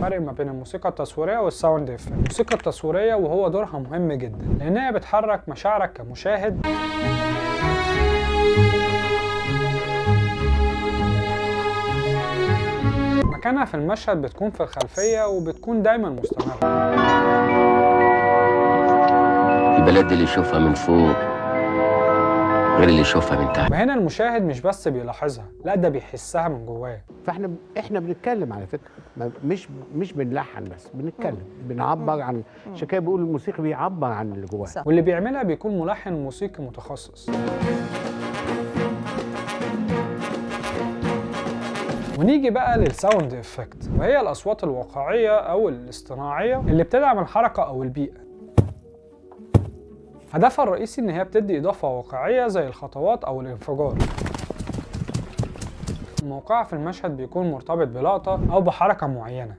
الفرق ما بين الموسيقى التصويرية والساوند افكت. الموسيقى التصويرية وهو دورها مهم جدا لأنها بتحرك مشاعرك كمشاهد، مكانها في المشهد بتكون في الخلفية وبتكون دايما مستمرة. البلد اللي يشوفها من فوق غير اللي يشوفها من تحت. وهنا المشاهد مش بس بيلاحظها، لا ده بيحسها من جواه. فاحنا بنتكلم على فكره، مش بنلحن بس، بنتكلم، بنعبر عن. عشان كده بيقول الموسيقى بيعبر عن اللي جواه. واللي بيعملها بيكون ملحن موسيقي متخصص. ونيجي بقى للساوند افكت، وهي الاصوات الواقعيه او الاصطناعيه اللي بتدعم الحركه او البيئه. هدفها الرئيسي ان هي بتدي اضافه واقعيه زي الخطوات او الانفجار. موقعها في المشهد بيكون مرتبط بلقطه او بحركه معينه،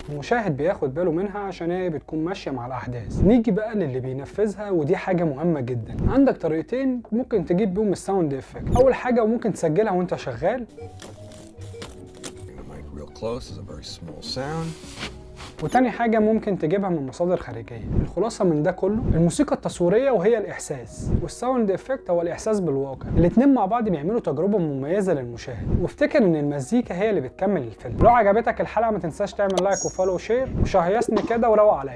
المشاهد بياخد باله منها عشان هي بتكون ماشيه مع الاحداث. نيجي بقى للي بينفذها، ودي حاجه مهمه جدا. عندك طريقتين ممكن تجيب بيهم الساوند افكت. اول حاجه ممكن تسجلها وانت شغال، وتاني حاجة ممكن تجيبها من مصادر خارجية. الخلاصة من ده كله، الموسيقى التصويرية وهي الإحساس، والساوند إفكت هو الإحساس بالواقع. الاتنين مع بعض بيعملوا تجربة مميزة للمشاهد. وافتكر إن المزيكا هي اللي بتكمل الفيلم. لو عجبتك الحلقة ما تنساش تعمل لايك وفولو وشير، وشهيصني كده وروق عليا.